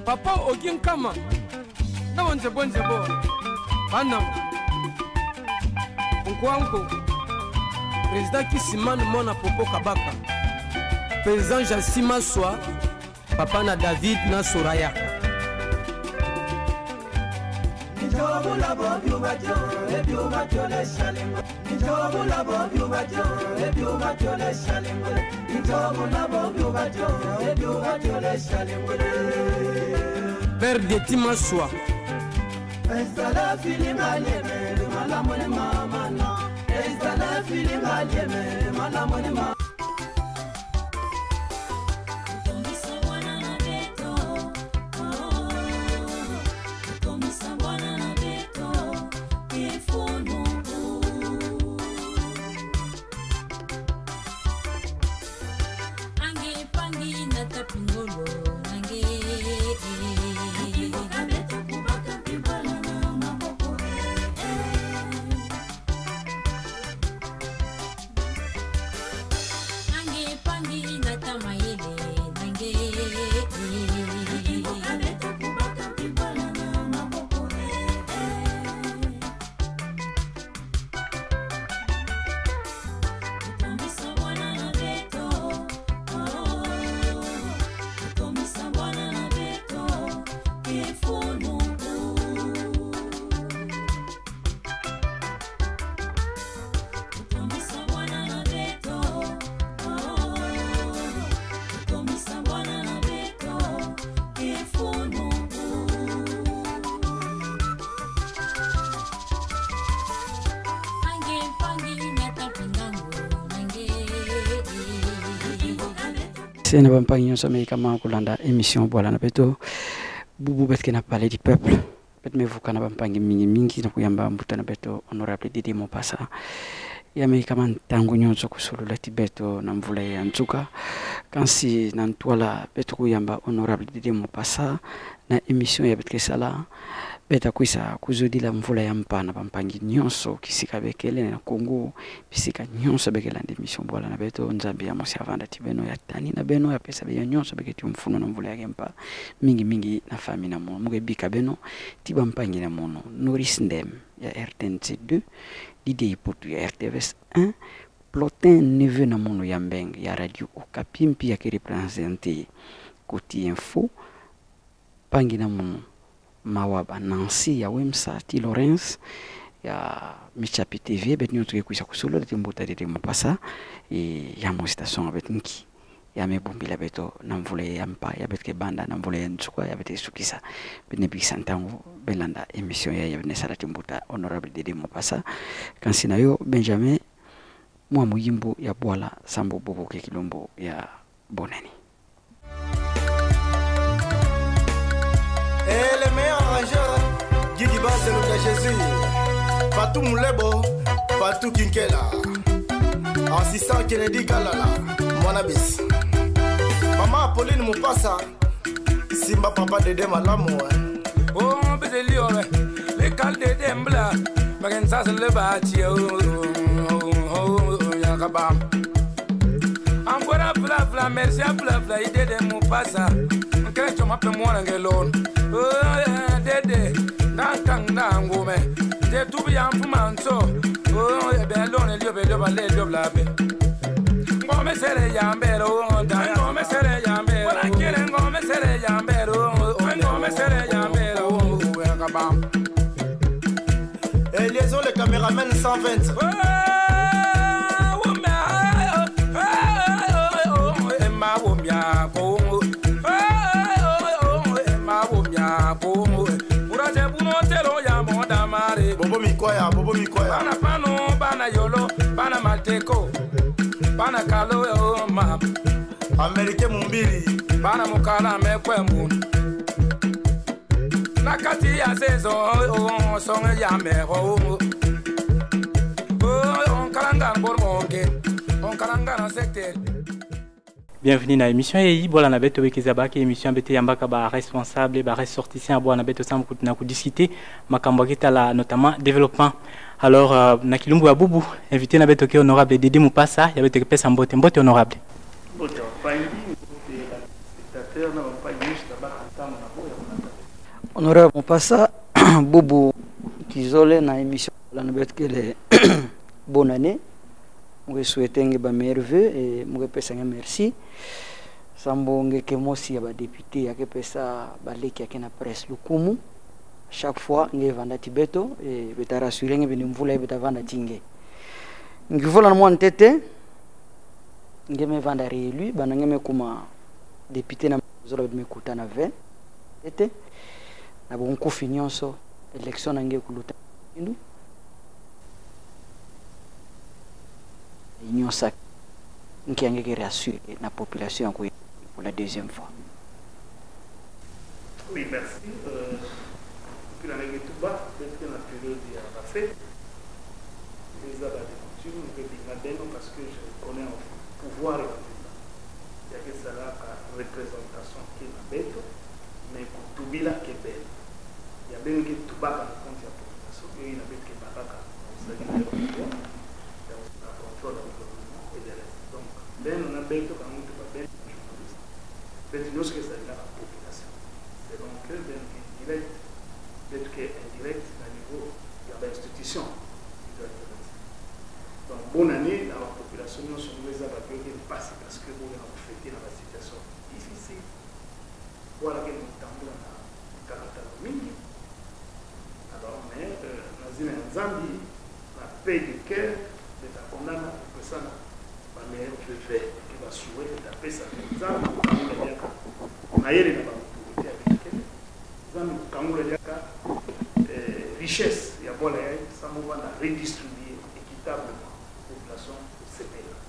Papa Ogin Kama. Na bonze bo. Banam. Nkwanko. Président Kisimane Mona Popo Kabaka. Président Jassima Soa. Papa na David na Soraya. Père de Timaswa. Sena bampangi nyonso kama kulanda émission Bola na Beto bubu betke na parler du peuple bet mevuka na bampangi mingi na kuyamba mbuta na Beto honorable Didi Mopasa ya kama ntangu nyonso kusulula tibeto na mvula ya nzuka kansi na ntwala Beto kuyamba honorable Didi Mopasa na émission ya betke sala beta kuisa kuzudila mvula ya mpana bampangi nyonso kisika bekele na Kongo bisika nyonso bekela ndi mission Bola na Beto nzambi ya mosi avanda tibeno ya tani na beno ya pesa be nyonso beketi mfuno na mvula ya gempa mingi na fami na mono muge bika beno tiba mpangi na mono Noris Ndem ya RTNC 2 Didi Potu ya RTVS 1 Plotin neveu na mono ya Mbeng ya radio Okapi mpi ya kirepresente Koti Info pangi na mono Mawaba Nancy ya Wemsa ti Lawrence ya Michapi TV bet nyoto kuisa kusulo de timbuta de Mopasa ya mo station bet nki ya mebumbila beto na mvule ya mpa ya betke banda na mvule ya ntsukwa ya bete sukisa bene bisantango belanda émission ya bene sala timbuta honorable Didi Mopasa kansina yo Benjamin mwa muyimbo ya Bwala sambo bobo ke kilombo ya Boneni. Et les meilleurs arrangeurs, Guigui Basse de Jésus, Fatou Moulebo, Fatou Kinkela, assistant Kennedy Galala, Monabis, Maman Pauline Mopasa, Simba Papa de Malamu. Oh, mais les caldes de Dembla, Magensa le bâti, Yakabam. Encore à merci à Blavla, idée de Mopasa. Tu m'appelles moi l'angelon. Oh, Dédé, Nankang Nangome. T'es tout bien pour Manso. Oh, et bien l'on est lieu de balai de blabe. Gomme serre Yambero, Gomme serre Yambero. Voilà qui est Gomme serre Yambero. Gomme serre Yambero. Et liaison les caméramans 120. Bobo Mikoya. Bana pano, bana yolo, bana malteko, bana kalo yo ma. Amerike Mumbiri. Bana mukala mekwemu. Nakati ya sezo, songe ya mero. On kalanga bormonge, on kalanga na secteur. Bienvenue dans l'émission et Bola na Beto Wekezabaki émission bete yambaka ba responsable ba ressortissant Bola na Beto sam na ku discuter makambo la notamment développement. Alors na kilumbu ya bubu invité na Beto ke honorable Didi Mopasa ya Beto pesa mbote honorable. Mbote pangi spectateur na pangi juste ba ntamu na boya. Honorable Mopassa, Boubou Kizole, dans l'émission, bonne année. Je souhaite un meilleur vœu et je vous merci. Sambonge que moi aussi ba député ya que pesa baleki ya kena presse lukumu chaque fois nge vanda tibeto et beta rassurer nge bini mvula beta vanda tinge ngivola na mwana tete nge me vanda réélu bana nge me kuma député na zola me kutana 20 tete na bon confiance élection na nge kuluta indu union sac nge nge rassurer na population ko pour la deuxième fois. Oui, merci. Puis la règle tout bas, peut-être que la période est avancée. Les abats de coutume, je vais dire parce que je connais un pouvoir et un pouvoir. Il y a que ça là, la représentation qui est la bête, mais pour tout là qui est belle. Il y a bien que tout bas dans le compte de la population, et il y a bien que Baraka, on s'est dit le pouvoir, il y a aussi un contrôle de l'environnement et des restes. Donc, ben on a bête quand on ne peut pas bête. Nous, ce que ça dit la population. C'est donc bien direct, peut-être qu'indirect, à niveau de l'institution. Donc, bonne année dans la population, nous sommes les abattus qui passent parce que nous avons fêté dans la situation difficile. Voilà que nous tendons à caractère mini. Alors, mais, dans une Zambie, la paix du cœur, de la condamnation, de ça, la meilleure que fait. Va souhaiter la paix, ça fait exemple, ailleurs dans l'autorité américaine, richesse, il y a bon ça nous va redistribuer équitablement la population de ces pays-là.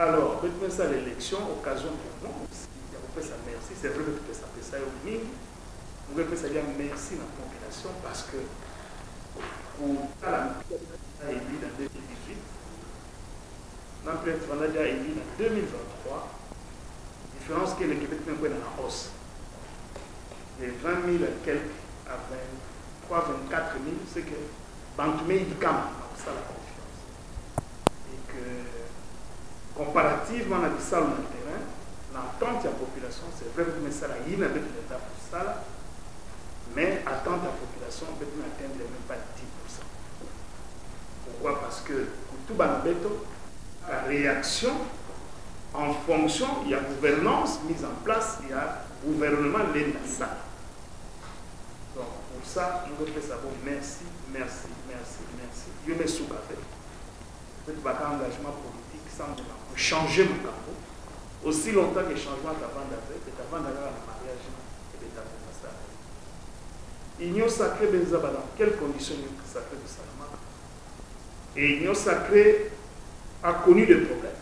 Alors, maintenant ça l'élection, occasion pour nous, il y a peu ça merci, c'est vrai que ça fait ça au mini, on peut ça dire merci à la population parce que pour la élu dans 2018, on a déjà élu en 2023, différence que le Québec n'est pas dans la hausse. Les 20 000 et quelques à 23 24 000, c'est que Bantumé il calme, ça la confiance. Et que comparativement à la salle dans le terrain, l'entente de la population, c'est vrai que ça la yine avec l'État pour ça, mais attente de la population, on peut atteindre même pas 10%. Pourquoi? Parce que pour tout Banabeto, la réaction en fonction, il y a gouvernance mise en place, il y a gouvernement l'État. Donc pour ça, nous devons faire ça. Bon, merci. Je me suis fait. Peut-être un engagement politique sans changer mon campo. Aussi longtemps que le changement avant d'aller, c'est avant d'aller à mariage et d'état de ça. Union sacrée, dans quelles conditions l'union sacrée de Salama? Et l'union sacrée a connu des problèmes.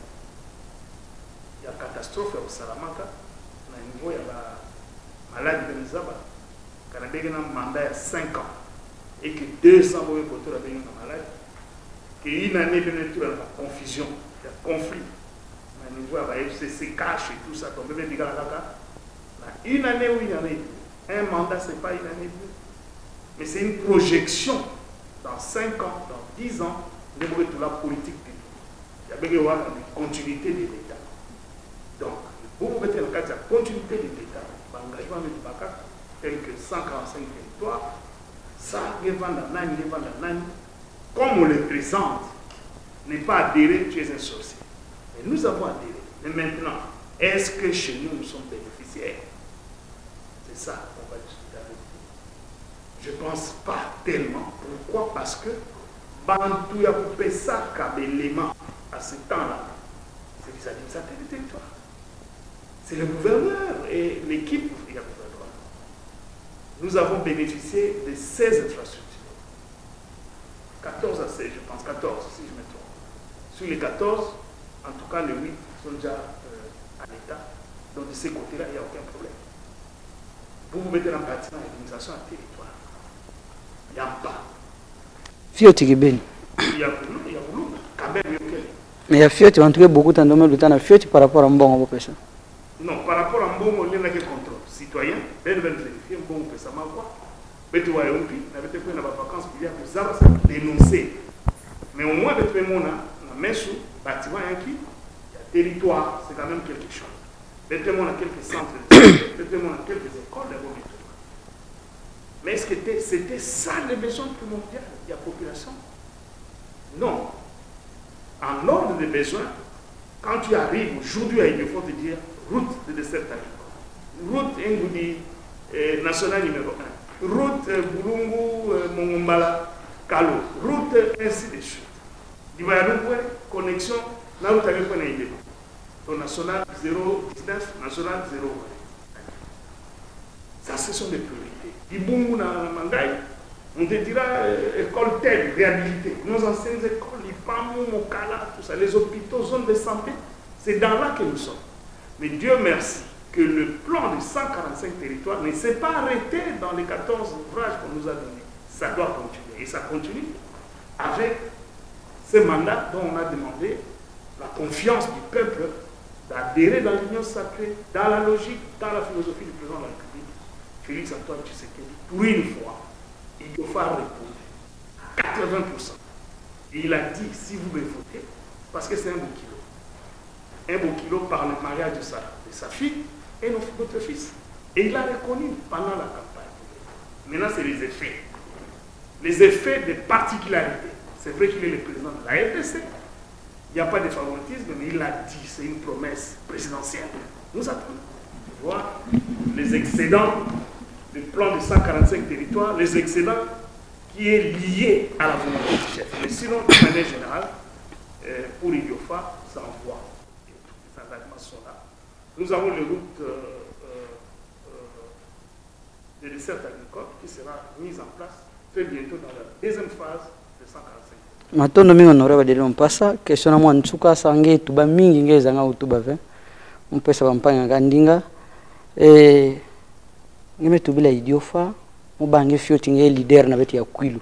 Il y a catastrophe au Salamanca, à un niveau, il y a la maladie de Nizaba, qui a un mandat de 5 ans, et que 200 mauvais côtés ont une maladie, qu'une année, il y a la confusion, il y a conflit. À un niveau, il y a FCC, cash et tout ça, donc même une année où il y en a un mandat, ce n'est pas une année, mais c'est une projection dans 5 ans, dans 10 ans, de la politique. Il y a une continuité de l'État. Donc, vous pouvez mettre le cas de la continuité de l'État, l'engagement de l'État, tel que 145 territoires, ça, comme on le présente, n'est pas adhéré, tu es un sorcier. Mais nous avons adhéré. Mais maintenant, est-ce que chez nous, nous sommes bénéficiaires? C'est ça qu'on va discuter avec vous. Je ne pense pas tellement. Pourquoi? Parce que Bantou a coupé ça comme élément à ce temps-là. C'est les administrateurs du territoire. C'est le gouverneur et l'équipe du gouvernement. Nous avons bénéficié de 16 infrastructures. 14 à 16, je pense, 14 si je me trompe. Sur les 14, en tout cas les 8 sont déjà à l'État. Donc de ces côtés-là, il n'y a aucun problème. Vous mettez en bâtiment l'administration à territoire. Il n'y a pas. Fioti Gibeni. Il y a voulu, quand même, mais il y a Fioti, en tout cas, beaucoup de temps à Fioti par rapport à Mbongo. Non, par rapport à Mbongo, il y a un contrôle citoyen. Ben vérifier Mbongo, ça m'a quoi. Mais tu vois, on avait été pris dans les vacances, il y a pour dénoncer. Mais au moins, il y a un bâtiment, il y a territoire, c'est quand même quelque chose. Il y a quelques centres, il y a quelques écoles, Mais est-ce que c'était ça le besoin primordial de la population? Non. En ordre de besoin, quand tu arrives aujourd'hui à il faut te dire route de dessert agricole, route Ngoudi nationale numéro 1, route Boulungu Mongombala Kalo, route ainsi de suite. Il va y avoir une connexion là où tu avais pas une idée. Au national 019, national 0. Ça, ce sont des priorités. Ibungu na Mangai, on te dira école telle, réhabilité. Nos anciennes écoles, l'IPAMU, Mokala, tout ça, les hôpitaux, zones de santé, c'est dans là que nous sommes. Mais Dieu merci que le plan de 145 territoires ne s'est pas arrêté dans les 14 ouvrages qu'on nous a donnés. Ça doit continuer. Et ça continue avec ce mandat dont on a demandé la confiance du peuple d'adhérer dans l'union sacrée, dans la logique, dans la philosophie du président de la République, Félix Antoine Tshisekedi. Pour une fois, il doit faire répondre à 80%. Et il a dit, si vous me votez, parce que c'est un beau kilo par le mariage de sa fille et notre fils. Et il l'a reconnu pendant la campagne. Maintenant, c'est les effets. Les effets des particularités. C'est vrai qu'il est le président de la RDC. Il n'y a pas de favoritisme, mais il l'a dit, c'est une promesse présidentielle. Nous attendons de voir les excédents du plan de 145 territoires, les excédents qui est lié à la volonté du chef. Mais sinon, de manière générale, pour Idiofa, ça envoie. Les engagements sont là. Nous avons les routes de dessert agricole qui sera mise en place très bientôt dans la deuxième phase de 145. Matondo mingi honoré ba delo mpasa question na mwa ntsuka sange tuba mingi ngeza nga utuba ve mpesa bampanga ngandinga ngime tubila Idiofa mubange fioti nge leader na beti ya Kwilu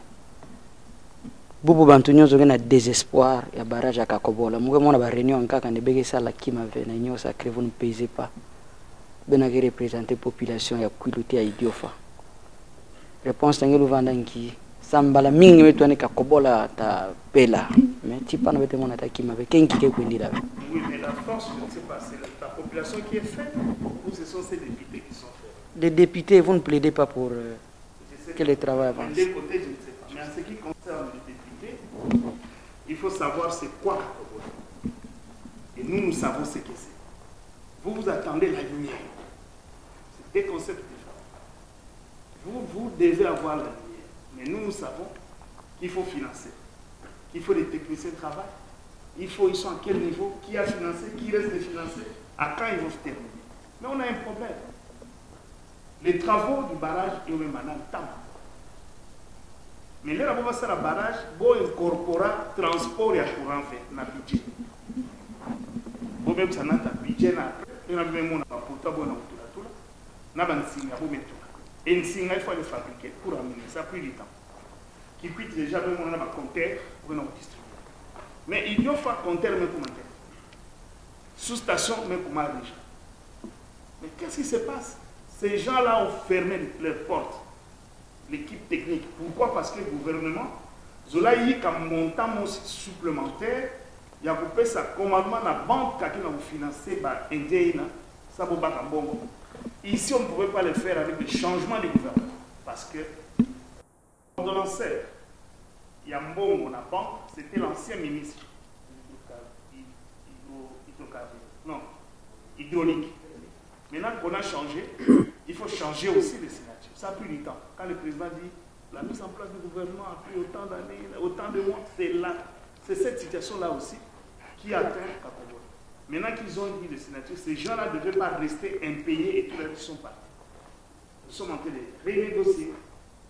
bubu bantu nyozo ngena désespoir ya barrage ya Kakobola muge mona ba réunion nkaka ne bege sala kima ve na nyosa sacré vous ne pesez pas bena ke représenter population ya Kwilu ti ya Idiofa réponse ngelu vanda nki sambala mingi wetu ani Kakobola ta pela mais tipa na bete mona ta kima ve kenki ke kwendira ve. Oui, mais la force, je ne sais pas, c'est la population qui est faite ou ce sont ces députés qui sont faits? Les députés, vous ne plaidez pas pour que le travail avance? Des côtés, je ne sais pas. Mais en ce qui concerne les députés, il faut savoir c'est quoi Kakobola. Et nous savons ce que c'est. Vous attendez la lumière. C'est des concepts différents. Vous devez avoir la lumière. Mais nous savons qu'il faut financer, qu'il faut des techniciens de travail. Ils sont à quel niveau, qui a financé, qui reste de financer, à quand ils vont se terminer. Mais on a un problème. Les travaux du barrage, ils ont même un temps. Mais là, on va faire un barrage, on incorpora transport et courant fait dans le budget. On même ça dans le budget, on a même un portable, on a tout là. On a un signe, on met tout. Et un signe, il faut le fabriquer pour amener. Ça a pris du temps. Qui quitte déjà, on a un compteur, on a un distributeur. Mais il y a un compteur, mais comment faire? Sous-station, mais comment déjà? Mais qu'est-ce qui se passe? Ces gens-là ont fermé leurs portes. L'équipe technique. Pourquoi? Parce que le gouvernement, Zola y a un montant supplémentaire, il a coupé sa commandement à la banque qui a financé par Indien, ça va pas bon. Ici, on ne pouvait pas le faire avec le changement du gouvernement. Parce que l'ordonnanceur, il y a un bon la banque, c'était l'ancien ministre hydraulique. Maintenant qu'on a changé, il faut changer aussi les signatures. Ça a pris du temps. Quand le président dit la mise en place du gouvernement a pris autant d'années, autant de mois, c'est cette situation-là aussi qui atteint Kakobola. Maintenant qu'ils ont dit les signatures, ces gens-là ne devaient pas rester impayés et tous les autres sont partis. Nous sommes en train de renégocier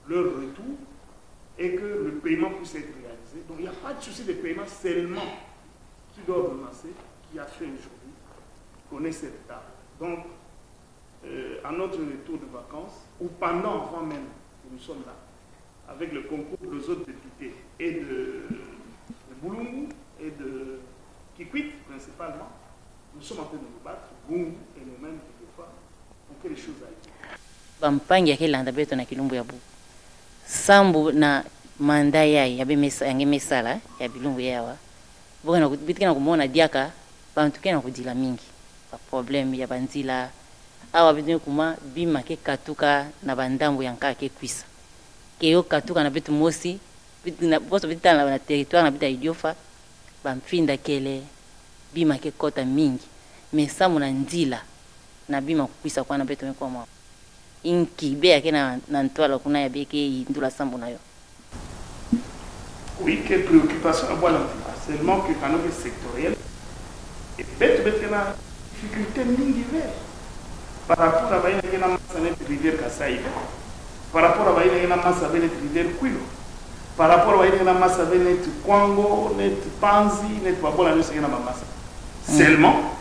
leur retour et que le paiement puisse être réalisé. Donc il n'y a pas de souci de paiement seulement qui doit ordonnancer, qui a fait aujourd'hui qu'on ait ce retard. Donc, à notre retour de vacances, ou pendant, avant même que nous sommes là, avec le concours des autres députés et de Boulungu et de Kikwit principalement, nous sommes en train de nous battre, Boulungu et nous-mêmes, quelquefois, pour que les choses aillent. Bampangi ya kelanda beto na kilumbu ya bu. Sambu na manda yabe mesala ya bilumbu yawa. Bwana bitikana kumona diaka bantu kena kudila mingi. Ba problème ya banzila awa bidine kuma bima ke katuka na bandambu yanka ke kwisa. keyo katuka na bitu mosi na boso bita na territoire na bita idiofa bampinda kele bima ke kota mingi mesamu na ndila na bima kukwisa kwa na beto mekwa mwa inki be yake na ntwala kuna ya beke ndula sambu nayo. Oui, quelle préoccupation à voir seulement que quand on est sectoriel et bête na difficulté mingi par rapport à baina na massa net rivière Kasai, par rapport à baina na massa net rivière Kwilu, par rapport à baina na massa net Kwango, net Panzi, net Babola no na massa. Seulement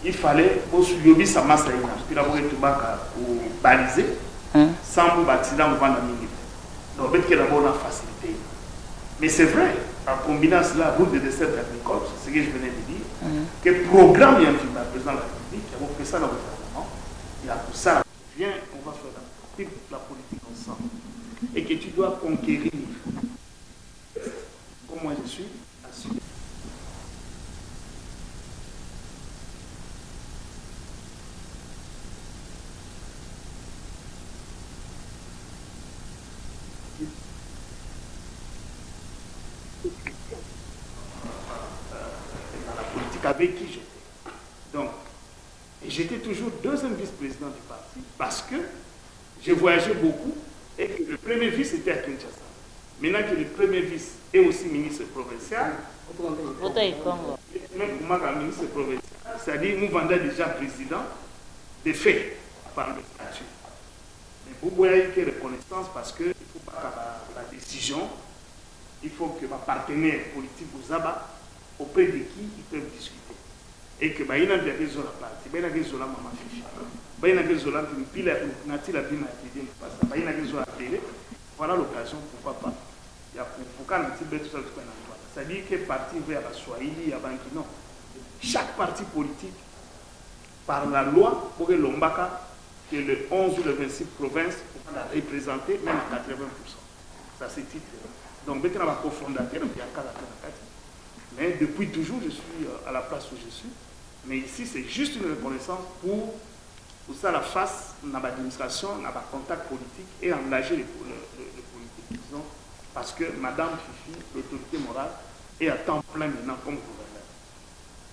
il fallait aussi sa masse là puis la voie tubaka ou baliser sans vous accident ou vendre mingi. Donc bête que d'abord la facilité. Mais c'est vrai, en combinant cela, route de dessert agricole, c'est ce que je venais de dire, que le programme il y a un président de la République, il y a fait ça dans le gouvernement, il a tout ça, viens, on va faire la politique ensemble. Et que tu dois conquérir, comme moi je suis, assuré. Avec qui j'étais. Donc, j'étais toujours deuxième vice-président du parti parce que j'ai voyagé beaucoup et que le premier vice était à Kinshasa. Maintenant que le premier vice est aussi ministre provincial, même pour moi, ministre provincial, c'est-à-dire nous vendons déjà président de fait par le statut. Mais vous voyez qu'il y a reconnaissance parce qu'il ne faut pas la décision, il faut que ma partenaire politique vous abat auprès de qui ils peuvent discuter. Et que il y a des zones à partir, il y a des zones à maman fifi, il y a des zones à pile à nature à bien à il y a des zones à télé. Voilà l'occasion, pourquoi pas. Il y a pour quand un petit peu tout ça, c'est-à-dire que parti vers la Swahili, à Banki, non. Chaque parti politique, par la loi, pour que l'Ombaka, que le 11 ou le 26 provinces, pour la représenter, même à 80%. Ça c'est titre. Donc, maintenant, on va cofondateur, il y a 4. Mais depuis toujours, je suis à la place où je suis. Mais ici, c'est juste une reconnaissance pour ça la face dans l'administration, dans le contact politique et engager les politiques. Disons, parce que Madame Fifi, l'autorité morale, est à temps plein maintenant comme gouverneur.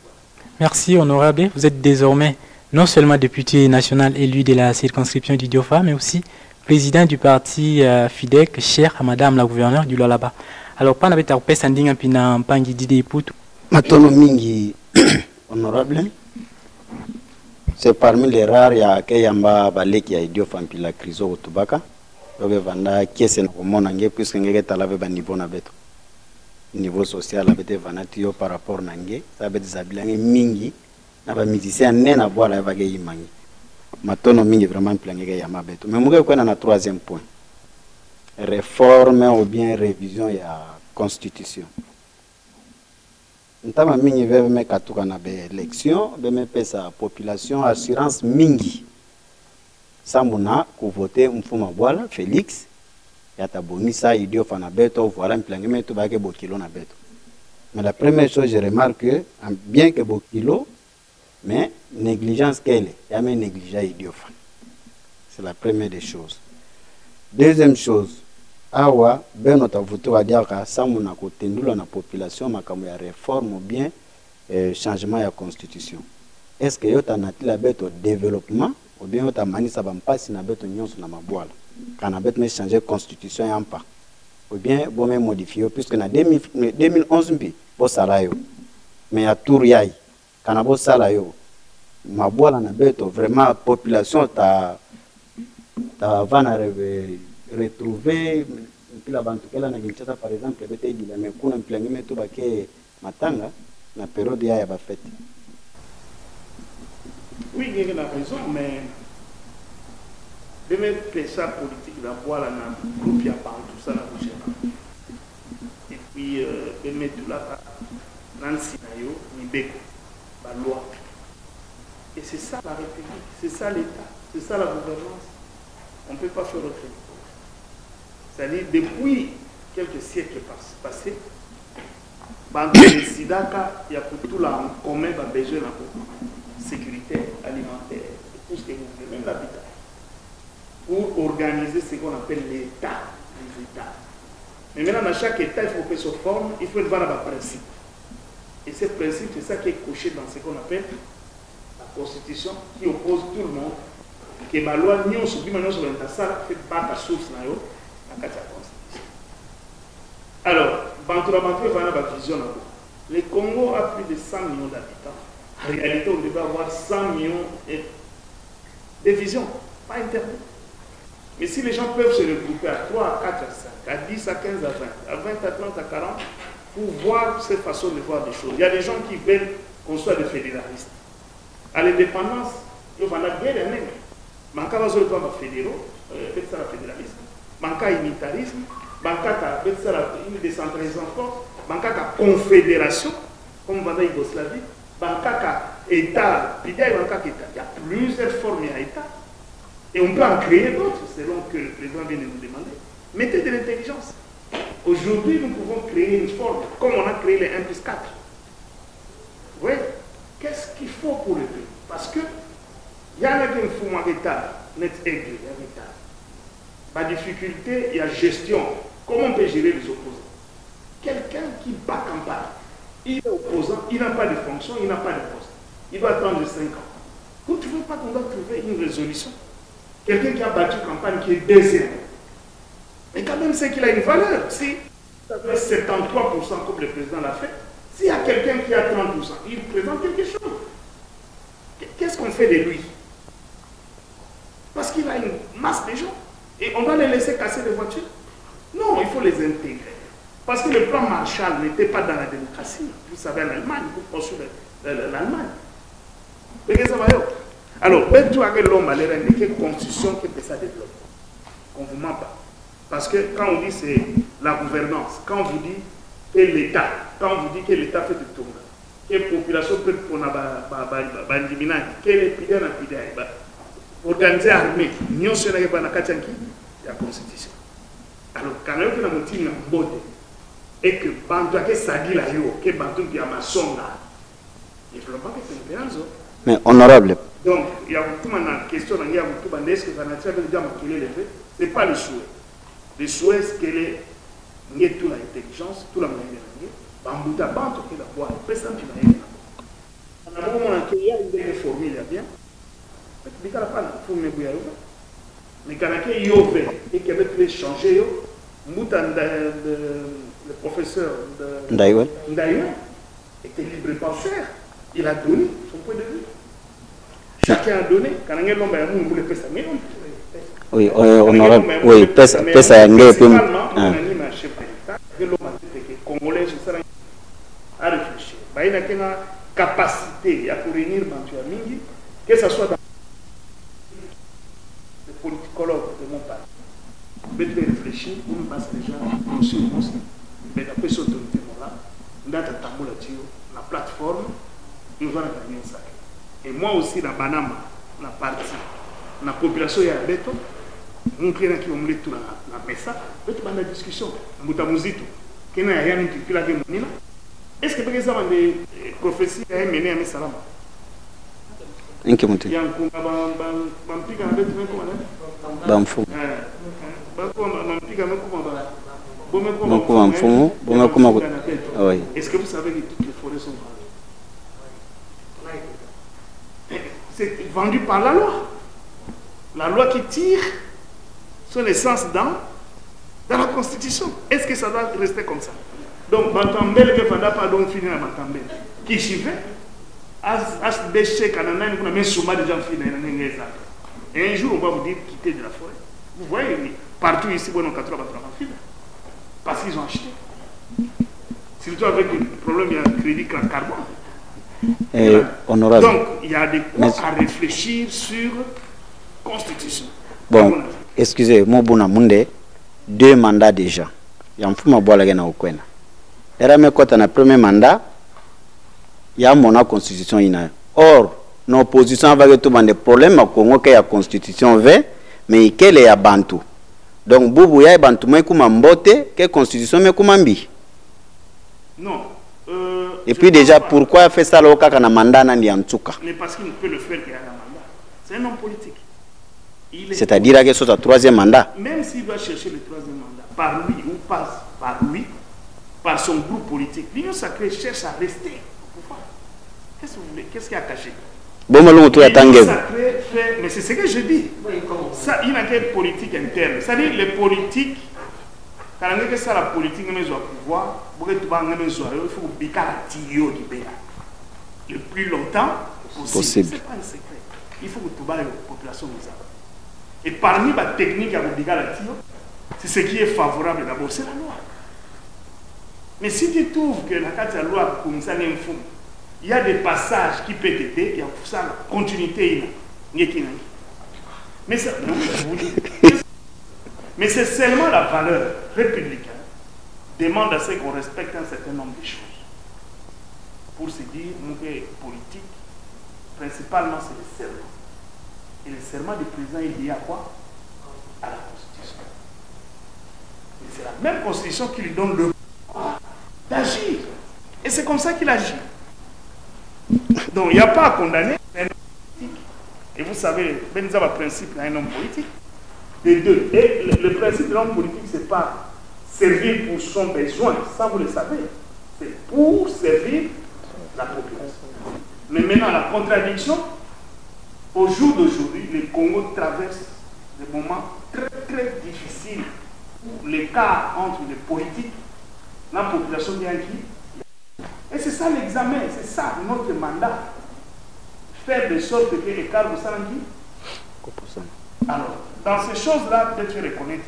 Voilà. Merci, honorable. Vous êtes désormais non seulement député national élu de la circonscription du Diofa, mais aussi président du parti FIDEC, cher à Madame la gouverneure du Lualaba. Alors, pendant que tu as fait un ding en pangi d'idées pour tout. Matono mingi honorable, c'est parmi les rares ya kayamba baleki ya idio fampila krizo otubaka. Donc vanda kiese na komona nge puisque ngeke talave ba niveau na beto. Niveau social la bete vanati yo par rapport na nge, ça bete zabilange mingi na ba musicien nena boala ya bage yimangi. Matono mingi vraiment plangeke ya mabeto. Mais muke kwena na troisième point. Réforme ou bien révision de la constitution. Nous avons mis une élection, sa population assurance mingi. Samuna ku voter mfuma boala Félix ya tabonisa idio fana beto voilà implanguement to bake bokilo na beto. Mais la première chose je remarque que bien que bokilo mais négligence qu'elle est, il y a même négligence idio fana. C'est la première des choses. Deuxième chose, awa beno tavuto wadiaka samu na kutendula na population makambo ya réforme ou bien changement ya constitution. Est-ce que yota natila beto développement ou bien yota manisa bampasi na beto nyonso na mabwala kana beto me changer constitution yampa ou bien bon me modifier puisque na 2011 mbi bo salayo mais ya tour yai kana bo salayo mabwala na beto vraiment population ta vana retrouver la bantukela na Kinshasa par exemple bete dila mais kuna mplangime to bake matanga na période ya ba fête. Oui, il y a raison, mais de mettre ça politique d'abord là dans le groupe ya par tout ça là et puis de mettre là dans le scénario Nibeko la loi. Et c'est ça la République, c'est ça l'État, c'est ça la gouvernance. On ne peut pas faire autrement. C'est-à-dire, depuis quelques siècles passés, il y a pour tout là en commun besoin de sécurité alimentaire, tout ce que vous voulez, même l'habitat, pour organiser ce qu'on appelle l'État des États. Mais maintenant, dans chaque État, il faut que se forme, il faut voir un principe. Et ce principe, c'est ça qui est couché dans ce qu'on appelle la Constitution, qui oppose tout le monde. Que la loi n'y sur la salle fait pas la source dans la Constitution. Alors, Bantoura va avoir une vision. Le Congo a plus de 100 millions d'habitants. En réalité, on devait avoir 100 millions de visions, pas Internet. Mais si les gens peuvent se regrouper à 3, à 4, à 5, à 10, à 15, à 20, à 20, à 30, à 40, pour voir cette façon de voir des choses. Il y a des gens qui veulent qu'on soit des fédéralistes. À l'indépendance, il y a bien des nègres. Manque à fédéraux, c'est ça le fédéralisme. Manque à unitarisme, manque à une décentralisation forte, manque à confédération, comme dans la Yougoslavie, manque à État. Il y a plusieurs formes d'État. Et on peut en créer d'autres, selon que le président vient de nous demander. Mettez de l'intelligence. Aujourd'hui, nous pouvons créer une forme, comme on a créé les 1 plus 4. Vous voyez, qu'est-ce qu'il faut pour le pays? Parce que il y a un fou d'État, net aigle, la difficulté, il y a gestion. Comment on peut gérer les opposants? Quelqu'un qui bat campagne, il est opposant, il n'a pas de fonction, il n'a pas de poste. Il doit attendre 5 ans. Vous ne trouvez pas qu'on doit trouver une résolution? Quelqu'un qui a battu campagne, qui est deuxième. Mais quand même, c'est qu'il a une valeur. Si ça fait 73% comme le président l'a fait, s'il y a quelqu'un qui a 30%, il présente quelque chose. Qu'est-ce qu'on fait de lui? Parce qu'il a une masse de gens. Et on va les laisser casser les voitures? Non, il faut les intégrer. Parce que le plan Marshall n'était pas dans la démocratie. Vous savez, en Allemagne, vous pensez l'Allemagne. Alors, même tout avec l'homme, il y a une constitution qui peut ça développer. On ne vous ment pas. Parce que quand on dit c'est la gouvernance, quand on vous dit que l'État, quand on vous dit que l'État fait du tournage, que la population peut que les pideurs organiser l'armée, nous sommes dans la constitution. Alors, quand on a un motif en mode, et que Bantou a dit là, que Bantou a maçon là, il ne faut pas que c'est une pénale. Mais honorable. Donc, il y a beaucoup de questions, il y a beaucoup de questions, ce n'est pas le souhait. Le souhait, c'est qu'il y ait toute l'intelligence, toute la manière de gagner. Bambouta, Bantou, qui est d'abord, le président qui va y aller. On a beaucoup de il y a une belle formule, il y a bien. Mais quand on a fait mais quand on a fait et qu'il avait changé, le professeur Ndaïwan était libre-penseur. Il a donné son point de vue. Chacun a donné. Quand on a l'homme, on voulait faire ça. Mais non. Oui, honorable. Oui, pesa yange. Principalement, on a mis un chef d'État. L'homme a dit que les Congolais à réfléchir. Il y a une capacité à réunir Bantua Mingi, que ce soit dans les politicologues de mon parti. Mais de réfléchir, on passe déjà aussi. Mais d'après cette autorité morale, on a la plateforme, nous allons gagner ça. Et moi aussi, dans Banama, la partie, la population, il y a des béton, nous créons qui ont mis tout la messa, nous avons la discussion, nous avons dit qu'il n'y a rien qui l'a vu. Est-ce que vous avez des prophéties qui ont mené à mes salams? Il y a un coup, est-ce que vous savez que toutes les forêts sont vendues? C'est vendu par la loi. La loi qui tire son essence dans la Constitution. Est-ce que ça doit rester comme ça? Donc, Bantambel ne va pas donc finir à Bantambel. Qui s'y fait? Et un jour, on va vous dire quitter de la forêt. Vous voyez, partout ici, on a 80 parce qu'ils ont acheté. Surtout avec le problème, il y a un crédit carbone. Honorable. Donc, il y a des points à réfléchir sur la Constitution. Bon, excusez, moi, Munde, 2 mandats déjà. Il y a un peu de bois là au coin. Et là, quand on a le premier mandat, il y a mon Constitution. Or, nos oppositions avec tout le problème, au Congo, il y a la Constitution V, mais il y a Bantu. Donc, Boubou, il y a Bantu, mais comment mbote, que Constitution, mais comment mbi? Non. Et puis déjà, pourquoi faire ça là quand on a mandat dans les Antouka? Mais parce qu'il ne peut le faire qu'il y a un mandat. C'est un homme politique. C'est-à-dire que c'est le 3e mandat. Même s'il doit chercher le 3e mandat, par lui ou passe par lui, par son groupe politique, l'Union sacrée cherche à rester au pouvoir. Qu'est-ce que vous voulez? Qu'est-ce qu'il y a caché? L'Union sacrée fait, mais c'est ce que je dis. Ça, il n'y a que politique interne. C'est-à-dire les politiques, quand on a ça la politique, on a le pouvoir, il faut que le plus longtemps possible. Ce n'est pas un secret. Il faut que tout la population nous a. Et parmi les techniques à c'est ce qui est favorable d'abord, c'est la loi. Mais si tu trouves que la carte de la loi, comme ça, il y a des passages qui peuvent aider, il y a ça, la continuité. Mais ça, non, mais c'est seulement la valeur républicaine demande à ce qu'on respecte un certain nombre de choses. Pour se dire, mon politique, principalement, c'est le serment. Et le serment du président est lié à quoi? À la Constitution. Et c'est la même Constitution qui lui donne le droit d'agir. Et c'est comme ça qu'il agit. Donc, il n'y a pas à condamner un homme politique. Et vous savez, Benza a principe d'un homme politique. Les deux. Et le principe de l'homme politique, ce n'est pas servir pour son besoin. Ça, vous le savez. C'est pour servir la population. Mais maintenant, la contradiction, au jour d'aujourd'hui, le Congo traverse des moments très très difficiles où l'écart entre les politiques et la population vient qui. Et c'est ça l'examen, c'est ça notre mandat. Faire de sorte que l'écart vous qui. Alors, dans ces choses-là, peut-être reconnaître,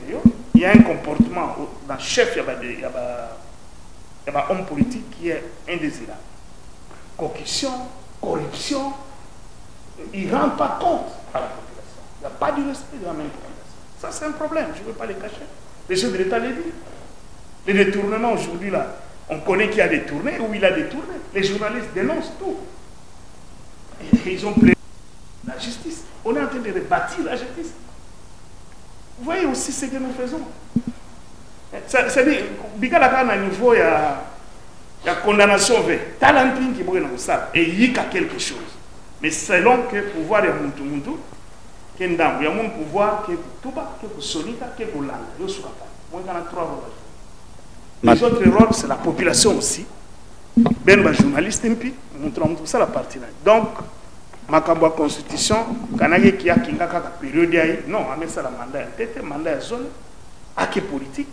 il y a un comportement dans le chef, il y a un homme politique qui est indésirable. Concussion, corruption, il ne rend pas compte à la population. Il n'y a pas du respect de la même population. Ça, c'est un problème, je ne veux pas les cacher. Les chefs de l'État les disent. Les détournements aujourd'hui, là, on connaît qui a détourné, où il a détourné. Les journalistes dénoncent tout. Et ils ont plaidé la justice. On est en train de rebâtir la justice. Vous voyez aussi ce que nous faisons. C'est-à-dire, à un niveau, il y a condamnation vers talentin qui est dans ça. Et il y a quelque chose. Mais selon que le pouvoir est Muntu, il y a un pouvoir qui est Tuba, qui est Sonika, qui est Langa. Il y a 3 rôles. Les autres rôles, c'est la population aussi. Ben, journaliste, montrons tout ça la partie là. Donc, Makamba Constitution, Kanage qui a Kingaka période, non, on met ça la mandat, peut-être mandat zone, à quel politique,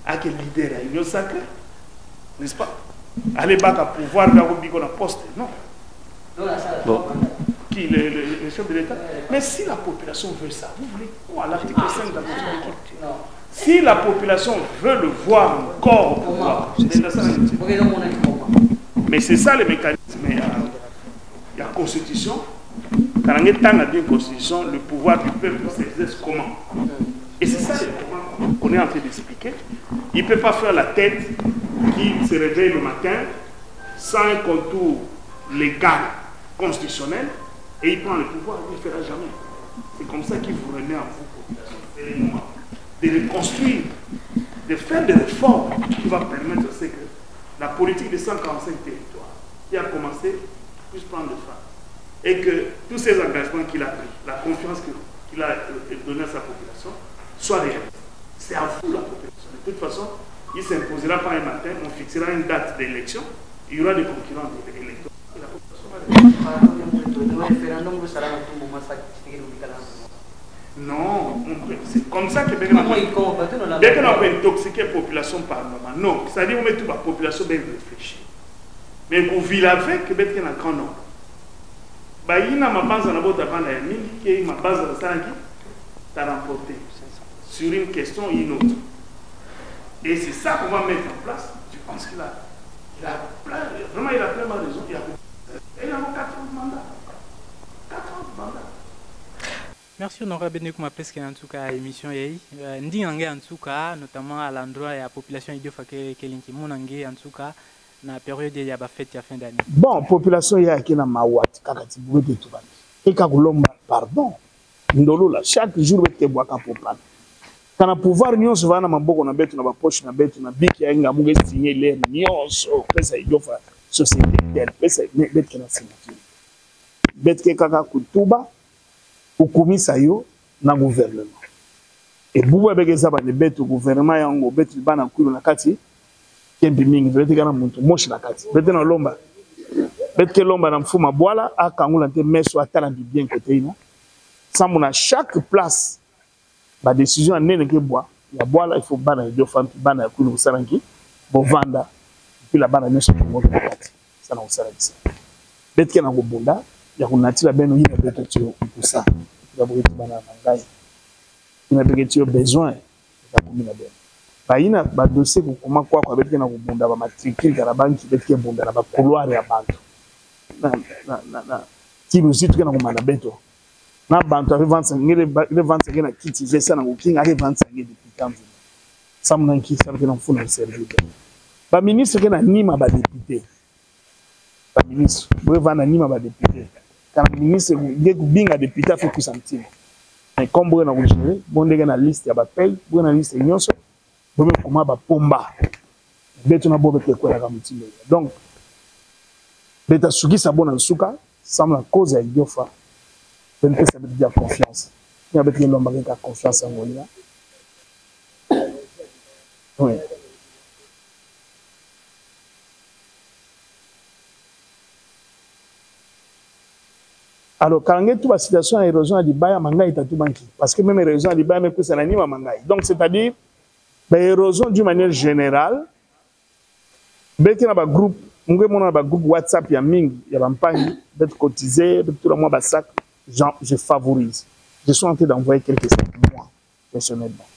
à quel leader à l'Union sacrée, n'est-ce pas? Aller battre à pouvoir vers le poste, non. Bon. Qui, le chef de l'État? Mais si la population veut ça, vous voulez quoi? L'article 5 de la Constitution. Si la population veut le voir encore au pouvoir, mais c'est ça le mécanisme. Il y a Constitution. Quand on est dans la Constitution, le pouvoir du peuple s'exerce comment? Et c'est ça le pouvoir qu'on est en train d'expliquer. Il ne peut pas faire la tête qui se réveille le matin sans un contour légal, constitutionnel, et il prend le pouvoir, il ne le fera jamais. C'est comme ça qu'il vous remet en vous, population. C'est le moment de reconstruire, de faire des réformes qui vont permettre que la politique de 145 territoires qui a commencé puisse prendre de frappe. Et que tous ces engagements qu'il a pris, la confiance qu'il a donnée à sa population, soient réalisés. C'est à vous la population. De toute façon, il ne s'imposera pas un matin, on fixera une date d'élection, il y aura des concurrents électoraux. Et la population va non, c'est comme ça que dès qu'on peut intoxiquer la population par moment. Non, c'est-à-dire qu'on met toute la population bien réfléchie. Mais vous vivez avec, qu'il y a un grand nombre. Il y a ma base en abord d'avant la mine, qui est ma base de ça qui a remporté sur une question ou une autre. Et c'est ça qu'on va mettre en place. Je pense qu'il a plein, vraiment il a pleinement raison. Il y a 4 mandats. 4 mandats. Merci honorable Benekuma Peske en tout cas émission yei ndingange en tout cas notamment à l'endroit de la population idiofa kelinki monange en tout cas na période ya ba fête ya fin d'année. Bon population ya kina mawat kakati bugo de tuba. Et kakulomba pardon. Ndolo la chaque jour bete boaka popana. Kana pouvoir nyonso vana maboko na betu na ba poche na betu na biki ya nga muge signer les nyonso pesa idiofa société del pesa betu na signature. Betu kaka kutuba ukumisa yo na gouvernement. et bubu avec ça ba de betu gouvernement yango betu bana kulu na kati kembi mingi betu kana muntu moshi na kati betu na lomba betu ke lomba na mfuma bwala akangula te meso atala bien côté ina sambu na chaque place ba décision nene ke bois ya bwala il faut bana de femme bana kulu saranki bo vanda puis la bana meso ko moto kati sana usaranki betu ke na gobunda ya kunatila beno yina betu tio kusa ya boiti bana mangai ina begeti yo besoin za kumina beno baina ba dossier ko koma kwa betu na gobunda ba matricule kana banki betu ke bunda na ba couloir ya bantu na kibuzi tu kana komanda betu na bantu avec 25 les 25 na kiti vesa na ukinga avec 25 depuis quand samna nki ça que na funa servir ba ministre ke na nima ba député ba ministre bo va na nima ba député kana ministre ngeko binga député fait ku centime mais comme bo na ko gérer bon ndenge na liste ya ba paye bo na liste nyonso bo be koma ba pomba betu na bo be ko la kamutile donc beta suki sabona nsuka samna cause ya Idiofa ça veut dire confiance. Il y a des gens qui ont confiance en moi. Oui. Alors, quand on a toute la situation d'érosion à Dibaya, Mangaï est tout banquier. Parce que même l'érosion à Dibaya, c'est un anime à Mangaï. Donc, c'est-à-dire, l'érosion d'une manière générale, dès qu'il y a un groupe, on a un groupe WhatsApp, il y a Ming, il y a un pagne, d'être cotisé, de tout le monde, sac. Je favorise. Je suis en train d'envoyer quelques sacs, moi, personnellement.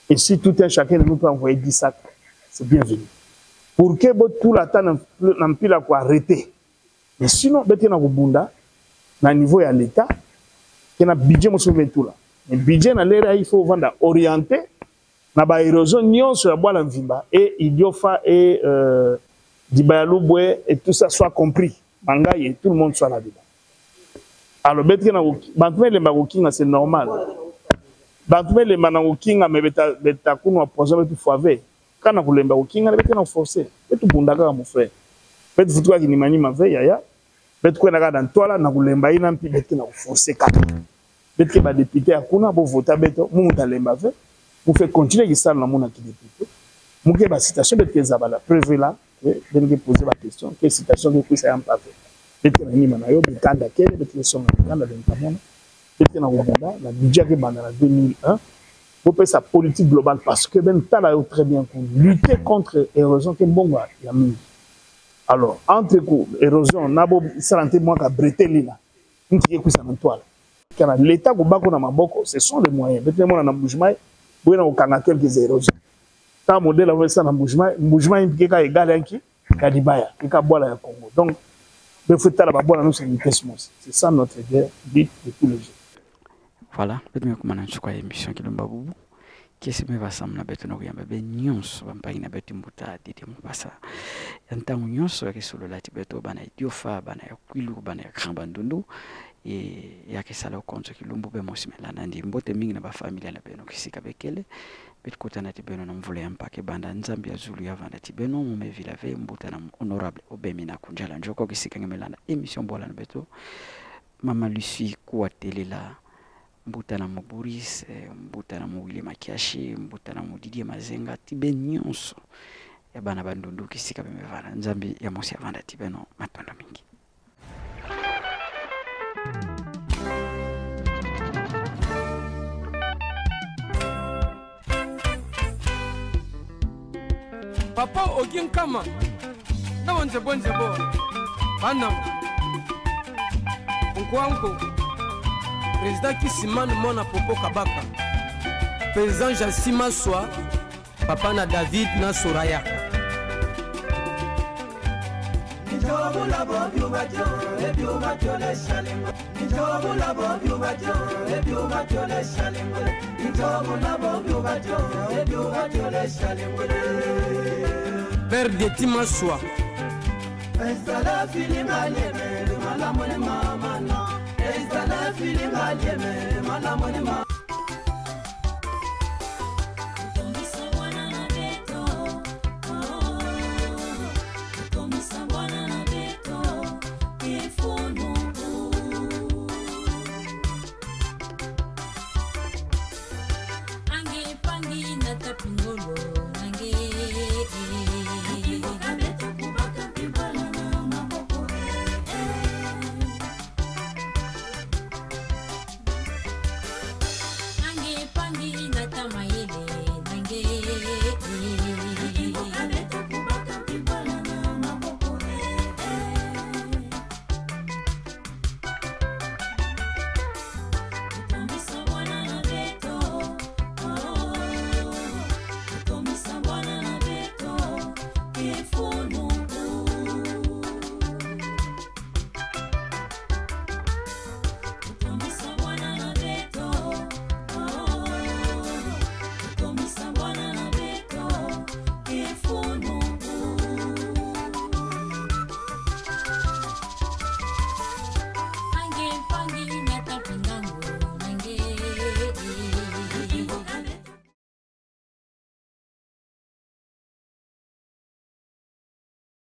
Et si tout un chacun de nous peut envoyer 10 sacs, c'est bienvenu. Pour que tout le temps n'en plus la arrêter. Mais sinon, il y a un bunda, à niveau de l'État, il y a un budget, tout là. Le budget, il faut vendre orienté, il y a une érosion sur la boîte en vimba, et Idiofa et Dibayalouboué, et tout ça soit compris. Bangaï et tout le monde soit là-dedans. Alors, c'est normal. Les manangokinga mais beta kuno poison tu foave. Kana kulemba ukinga beta na forcer. Betu bundaka mon frère. Betu futuka kinimani mave yaya. Betu kwenda dans toile na kulemba ina mpi betu na forcer kaka. Betu ba député akuna bo voter betu mu lemba ve. Vous fait continuer qui ça na mona ki député. Mu ke ba citation betu ke zabala prévu là, ben poser la question, quelle citation que ça en pas fait. Betu na nima na yo bekanda kele betu songa bekanda dentamona. Na la budget qui est en 2001 pour faire sa politique globale parce que ben tala très bien pour lutter contre l'érosion que bon y a mis. Alors entre érosion nabo santé moi ka bretelina nti ku sa toile car l'état ko bako na maboko ce sont les moyens betement na bougement bo na okanga quelques érosions ta modèle avec ça na bougement impliqué ka égal yanki ka dibaya ka bola ya Congo donc il faut tala ba bola nous c'est ça notre guerre dite de tous les jours. Voilà, betu kumana chukwa émission kilomba bubu kesi me basamna betu no kuyamba be nyonso bampagina betu mbuta didi mupasa yantangu nyonso ya kesolo lati betu bana Idiofa bana ya Kwilu bana ya Kramba Ndundu ya kesala konzo kilombo be mosimelana ndi mbote mingi na ba familia na beno kisika bekele betu kotana tibeno na mvule yampake banda nzambi ya Zulu ya vanda tibeno mume vilave mbuta na honorable obemina kunjala njoko kisika ngemelana émission bola na betu mama Lucie kwa tele la mbuta na Moburis, mbuta na Mwile Makiashi, mbuta na Mudidie Mazenga, tibe nyonso ya bana bandundu kisika bemevana nzambi ya mosi ya vanda tibe no matondo mingi. Papa Oginkama na bonjebo bana Nkwanko président Kisimane Mona Popo Kabaka, président Jassima Soa, papa na David na Soraya. Père de Tima Soa. Angi ata pingolo